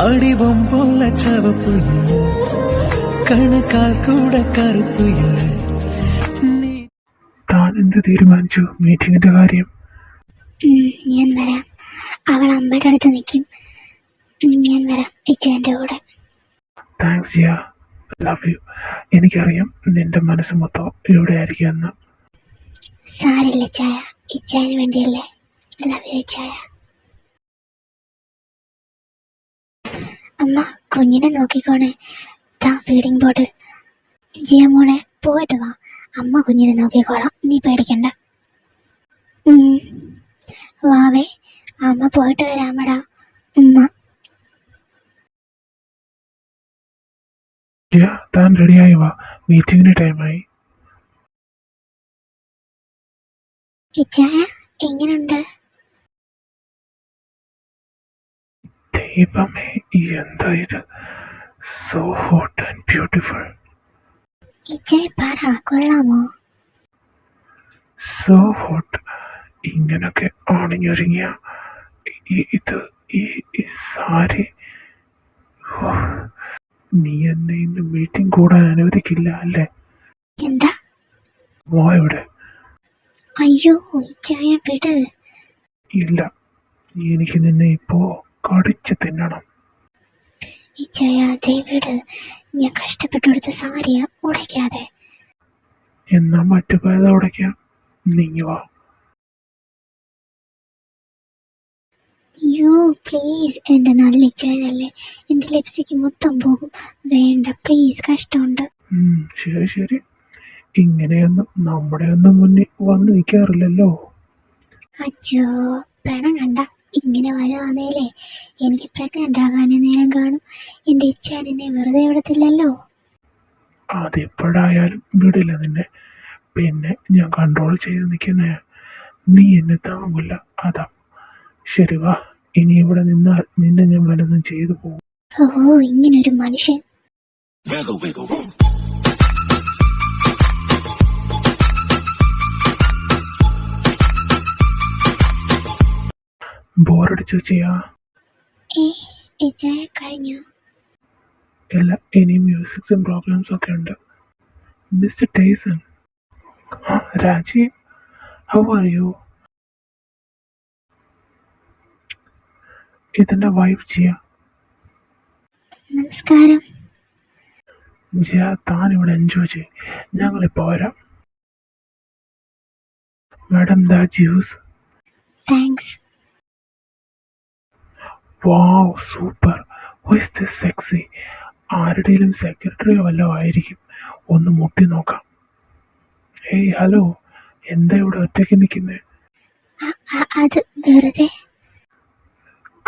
അടിവം പോലെ ചവപ്പുയില്ല കണക്കാൽ കൂടെ കറുപ്പുയില്ല. താൻ എന്ത് തീരുമാനിച്ചു മീറ്റിംഗിന്റെ കാര്യം? ഞാൻ വരാം. അവൾ അമ്മയുടെ അടുത്ത് നിൽക്കും. ഞാൻ വരാം ഇച്ചാൻ്റെ കൂടെ. Thanks Jiya, love you. എനിക്കറിയാം നിന്റെ മനസ്സ് മൊത്തം ഇവിടെ ആയിരിക്കുമെന്ന്. സാരില്ല ചായ, ഇച്ചാന് വേണ്ടിയല്ലേ. ലവ് യു ചായ. അമ്മ കുഞ്ഞിനെ നോക്കിക്കോണേ. താ ഫീഡിങ് ബോട്ടിൽ. ജിയ മോളെ പോയിട്ട് വാ, അമ്മ കുഞ്ഞിനെ നോക്കിക്കോളാം, നീ പേടിക്കണ്ട. വാവേ, അമ്മ പോയിട്ട് വരാമടാ. ഉമ്മ. ജിയ, താൻ റെഡിയായി വാ, മീറ്റിംഗിന് ടൈമായി. ഇച്ചായ എങ്ങനുണ്ട്? ദൈവമേ, എന്താ ഇത്, സോ ഹോട്ട് ആൻഡ് ബ്യൂട്ടിഫുൾ. ഇച്ചായ പറ, കൊള്ളാമോ? So hot. ഇങ്ങനൊക്കെ ആണിഞ്ഞൊരുങ്ങിയ ഇത് ഈ സാരി. നീ എന്നെ ഇന്ന് മീറ്റിംഗ് കൂടാൻ അനുവദിക്കില്ല അല്ലേ? എന്താ? മോ എവിടെ? അയ്യോ ഇച്ചായ വിട്. ഇല്ല, എനിക്ക് നിന്നെ ഇപ്പോ കടിച്ചു തിന്നണം. ഇച്ചായ ദയവിട്, ഞാൻ കഷ്ടപ്പെട്ടെടുത്ത സാരിയാ, ഉടയ്ക്കാതെ. എന്നാ മറ്റു പേത ഉടയ്ക്കാം, നീങ്ങി വാ. അയ്യോ പ്ലീസ്, എൻ്റെ നല്ല ഇച്ചായനല്ലേ, എൻ്റെ ലിപ്സ്റ്റിക്ക് മൊത്തം പോകും. വേണ്ട പ്ലീസ്, കഷ്ടമുണ്ട്. ശരി ശരി, ഇങ്ങനെയൊന്നും നമ്മുടെ ഒന്നും മുന്നിൽ വന്നു നിൽക്കാറില്ലല്ലോ. അച്ഛോ പെണം കണ്ട ഇങ്ങനെ വരുവാന്നേലേ എനിക്ക് പ്രഗ്നന്റ് ആകാനേ നേരം കാണും. എൻ്റെ ഇച്ചാൻ എന്നെ വെറുതെ വിടത്തില്ലല്ലോ. അതെപ്പോഴായാലും വിടില്ല നിന്നെ. പിന്നെ ഞാൻ കൺട്രോൾ ചെയ്ത് നിൽക്കുന്നേ, നീ എന്നെ താങ്ങില്ല, അതാ. ശരി വാ, ഇനി ഇവിടെ നിന്നാൽ നിന്നെ ഞാൻ വല്ലതും ചെയ്തു പോകും. ഓ ഇങ്ങനൊരു മനുഷ്യൻ. ബോറടിച്ചു ചെയ്യാ? ഇച്ചായ കഴിഞ്ഞു. ഇല്ല, ഇനി മ്യൂസിക്സും പ്രോഗ്രാംസും ഒക്കെ ഉണ്ട്. Mister Tyson. രാജി, ഹൗ ആർ യു? ഇതെന്റെ വൈഫ് ജിയ. നമസ്കാരം. ജിയ, താൻ ഇവിടെ എൻജോയ് ചെയ്യും, ഞങ്ങളിപ്പോ വരാം. മാഡം ദാ juice. Thanks. Wow, super. Who is this sexy? ആരുടെയും സെക്രട്ടറിയോ വല്ലോ ആയിരിക്കും. ഒന്ന് മുട്ടി നോക്കാം. ഹേയ് ഹലോ, എന്താ ഇവിടെ ഒറ്റയ്ക്ക് നിൽക്കുന്നേ? അത് വെറുതെ.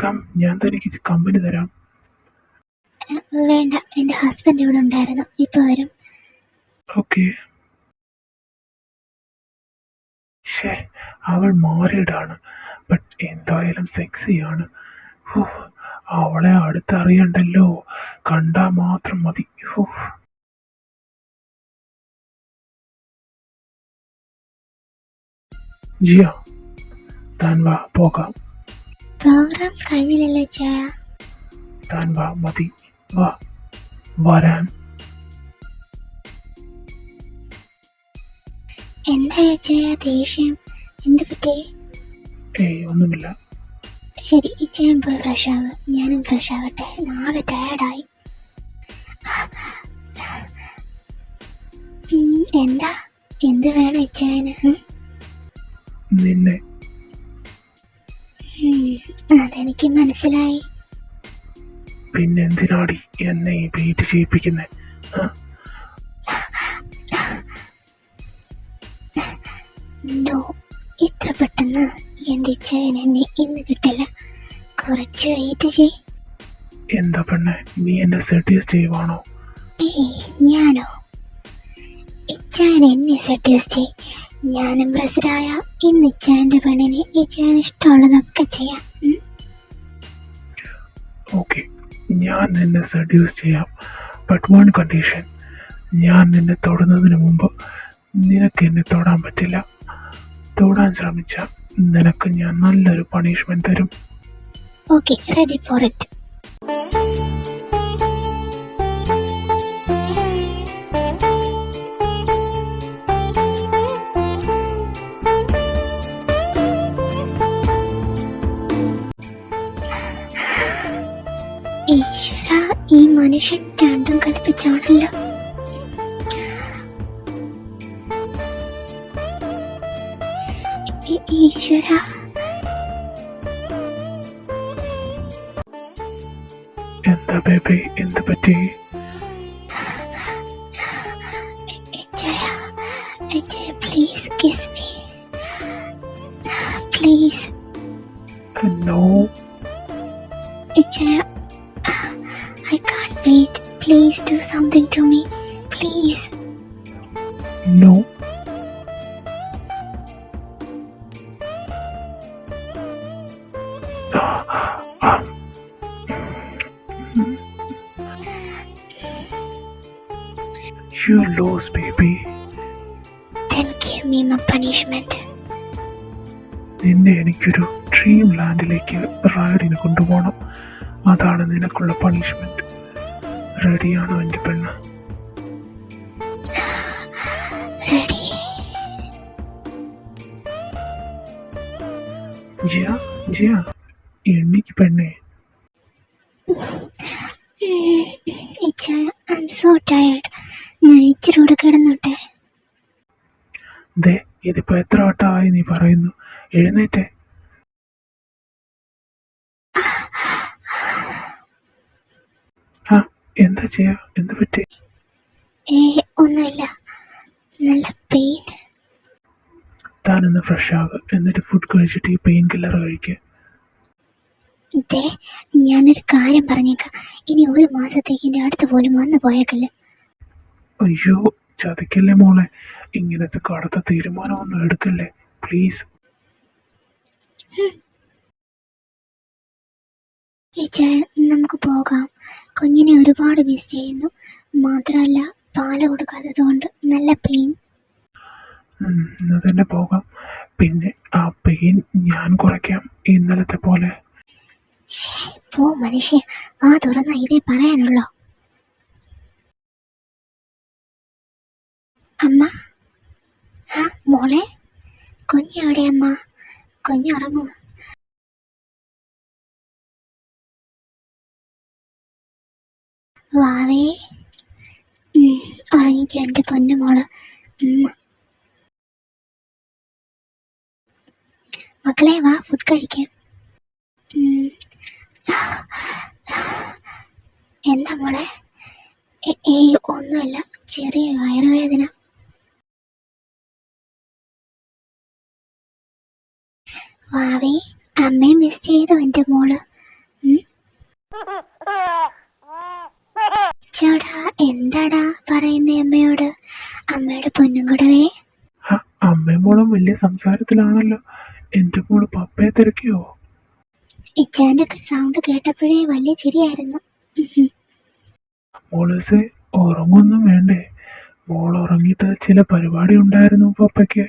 കം, ഞാൻ തനിക്ക് കമ്പനി തരാം. വേണ്ട, എൻ്റെ ഹസ്ബൻഡ് ഇവിടെ ഉണ്ടായിരുന്നു, ഇപ്പൊ വരും. ഓക്കെ. അവൾ മാരീഡാണ്, ബട്ട് എന്തായാലും സെക്സിയാണ്. അവളെ അടുത്തറിയണ്ടല്ലോ, കണ്ടാ മാത്രം മതി. ജിയ, താൻ വാ, പോകാം. പ്രോഗ്രാംസ് കഴിഞ്ഞില്ലല്ലോ ചായ. താൻ വാ, മതി, വാ, വരാൻ. എന്താ ചായ ദേഷ്യം? എന്ത് പറ്റി? ഒന്നുമില്ല. ശരി, ഇച്ചയും പോയി ഫ്രഷ് ആവുക, ഞാനും ഫ്രഷ് ആവട്ടെ, നാളെ ടയർഡായി. എന്താ, എന്ത് വേണം ഇച്ചായന്? നിന്നെ. അതെനിക്ക് മനസ്സിലായി. പിന്നെ എന്തിനാടി എന്നെ ഈ വെയിറ്റ് ചെയ്യിപ്പിക്കുന്നേ? നോ, ഇത്ര പെട്ടെന്ന് എന്റെ ഇച്ചായൻ എന്നെ ഇന്ന് കിട്ടില്ല. കുറച്ച് വെയിറ്റ് ചെയ്. എന്താ പെണ്ണെ, നീ എന്നെ സെഡ്യൂസ് ചെയ്യുവാണോ? ഞാനോ? ഇച്ചായൻ എന്നെ സെഡ്യൂസ് ചെയ്. ഞാൻ ഇംപ്രസ്ഡായ ഇന്ന് ഇച്ചായന്റെ പെണ്ണിനെ ഇച്ചായൻ ഇഷ്ടമുള്ളതൊക്കെ ചെയ്യാം. ഓക്കെ, ഞാൻ നിന്നെ സെഡ്യൂസ് ചെയ്യാം, ബട്ട് വൺ കണ്ടീഷൻ. ഞാൻ നിന്നെ തൊടുന്നതിന് മുമ്പ് നിനക്ക് എന്നെ തൊടാൻ പറ്റില്ല. തൊടാൻ ശ്രമിച്ച നിനക്ക് ഞാൻ നല്ലൊരു പണിഷ്മെന്റ് തരും. Okay, ready for it. ഈശ്വര, ഈ മനുഷ്യൻ രണ്ടും കൽപ്പിച്ചാണല്ലോ. ഈശ്വര, എന്താ ബേബി, എന്ത് പറ്റി? Jaya, please kiss me. Please. No. Jaya, I can't wait. Please do something to me. Please. No. You lose, baby. Then give me my punishment. നിന്നെ എനിക്കൊരു ഡ്രീം ലാൻഡിലേക്ക് റൈഡിന് കൊണ്ടുപോകണം. അതാണ് നിനക്കുള്ള പണിഷ്മെന്റ്. റെഡിയാണോ എൻ്റെ പെണ്ണ്? Ready. ജിയ, ജിയ, എണ്ണിക്ക് പെണ്ണേ. Jaya, I'm so tired. ഞാൻ ഇച്ചിരി കൂടെ കിടന്നോട്ടെ. ദേ, ഇതിപ്പോ എത്ര വട്ടമായി നീ പറയുന്നു? എഴുന്നേറ്റേ. ആ, എന്താ ചെയ്യാ? എന്ത് പറ്റി? ഒന്നുമില്ല, നല്ല പെയിൻ. താനൊന്ന് ഫ്രഷ് ആവുക, എന്നിട്ട് ഫുഡ് കഴിച്ചിട്ട് ഈ പെയിൻ കില്ലർ കഴിക്കുക. ദേ, ഞാനൊരു കാര്യം പറഞ്ഞേക്കാം. ഇനി ഒരു മാസത്തേക്ക് എൻ്റെ അടുത്ത് പോലും വന്നു പോയേക്കല്ലേ. അയ്യോ, ചതിക്കല്ലേ മോളെ. ഇങ്ങനത്തെ കടുത്ത തീരുമാനമൊന്നും എടുക്കല്ലേ പ്ലീസ്. നമുക്ക് പോകാം. കുഞ്ഞിനെ ഒരുപാട് മിസ് ചെയ്യുന്നു. മാത്രമല്ല, പാല് കൊടുക്കാത്തത് കൊണ്ട് നല്ല പെയിൻ. എന്നാ തന്നെ പോകാം. പിന്നെ ആ പെയിൻ ഞാൻ കുറയ്ക്കാം, ഇന്നലത്തെ പോലെ. പോ മനുഷ്യ, ആ തുറന്ന ഇതേ പറയാനുള്ളോ. അമ്മ, ആ മോളെ, കുഞ്ഞെവിടെ അമ്മ? കുഞ്ഞുറങ്ങൂ. വാവേ, ഉറങ്ങിക്കോ എൻ്റെ പൊന്നു മോള്. മക്കളെ വാ, ഫുഡ് കഴിക്കാം. എന്താ മോളെ? ഒന്നുമില്ല, ചെറിയ വയറുവേദന. വാവേ, അമ്മയെ മിസ് ചെയ്തു എൻ്റെ മോള്. ചേടാ, എന്താടാ പറയുന്നേ അമ്മയോട്? അമ്മയുടെ പൊന്നും കൂടവേ. അമ്മയും മോളും വലിയ സംസാരത്തിലാണല്ലോ. എന്റെ മോള് പപ്പയെ തിരക്കിയോ? ഇച്ചാന്റെ സൗണ്ട് കേട്ടപ്പോഴേ വലിയ ചിരിയായിരുന്നു. മോളേസെ, ഉറങ്ങൊന്നും വേണ്ടേ? മോൾ ഉറങ്ങിയിട്ട് ചില പരിപാടി ഉണ്ടായിരുന്നു പപ്പയ്ക്ക്.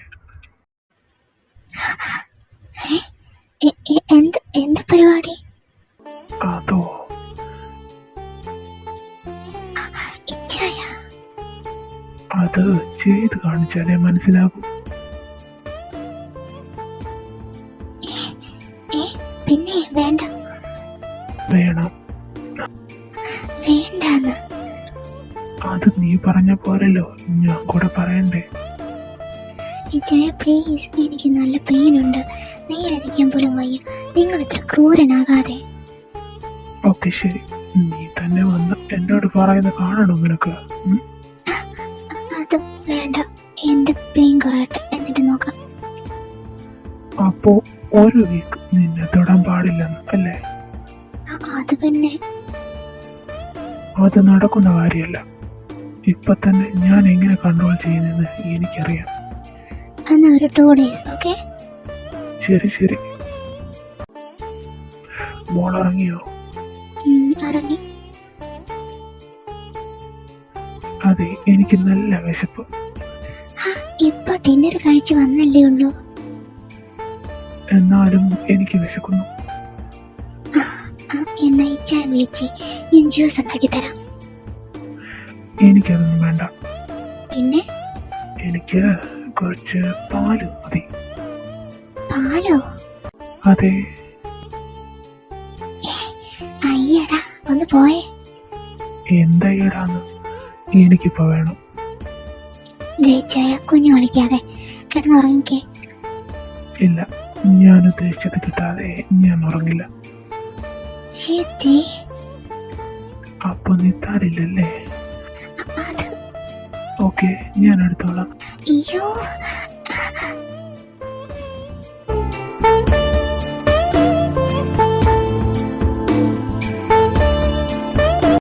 എന്ത് പരിപാടി? അതോ, അത് ചെയ്ത് കാണിച്ചാലേ മനസ്സിലാകും. പിന്നെ വേണ്ട. വേണം. വേണ്ടാന്ന്. അത് നീ പറഞ്ഞ പോരല്ലോ, ഞാൻ കൂടെ പറയണ്ടേ? പ്ലീസ്, എനിക്ക് നല്ല പെയിനുണ്ട്. നേരടിക്കാൻ പോലും വയ്യ. നിങ്ങൾ ഇത്ര ക്രൂരനാകാതെ. ഓക്കെ ശരി, നീ തന്നെ വന്ന് എന്നോട് പറയുന്ന കാണണം നിനക്ക്. അത് വേണ്ട, എന്റെ പെയിൻ കുറയട്ടെ, എന്നിട്ട് നോക്കാം. അപ്പോ ഒരു വീക്ക് നിന്നെ തൊടാൻ പാടില്ലെന്ന് അല്ലേ? അത് പിന്നെ അത് നടക്കുന്ന കാര്യമല്ല. ഇപ്പൊ തന്നെ ഞാൻ എങ്ങനെ കൺട്രോൾ ചെയ്യുന്നെന്ന് എനിക്കറിയാം. എന്നാ ഒരു 2 days, ഓക്കെ? ശരി ശരി. മോൾ ഇറങ്ങിയോ? ഇറങ്ങി. അതെ, എനിക്ക് നല്ല വിശപ്പ്. ഇപ്പൊ ഡിന്നർ കഴിച്ചു വന്നല്ലേ ഉള്ളൂ. എന്നാലും എനിക്ക് വിശക്കുന്നു. ആ എന്നാ ഇച്ചാൻ വിളിച്ച് ഞാൻ ജ്യൂസ് ഉണ്ടാക്കി തരാം. എനിക്കതൊന്നും വേണ്ട. പിന്നെ എനിക്ക് കുറച്ച് പാല് മതി. പാലോ? അതെ. അയ്യടാ ഒന്ന് പോയേ. എന്താ ഈടാന്ന്? എനിക്കിപ്പോ വേണം. ദേശായ കുഞ്ഞു കളിക്കാതെ കിടന്നുറങ്ങിക്കേ. ഇല്ല, ഞാൻ ഉദ്ദേശിച്ചത് കിട്ടാതെ ഞാൻ ഉറങ്ങില്ല. ശരി. അപ്പൊ നീ തരില്ലല്ലേ? അത് ഓക്കെ, ഞാൻ എടുത്തോളാം. അയ്യോ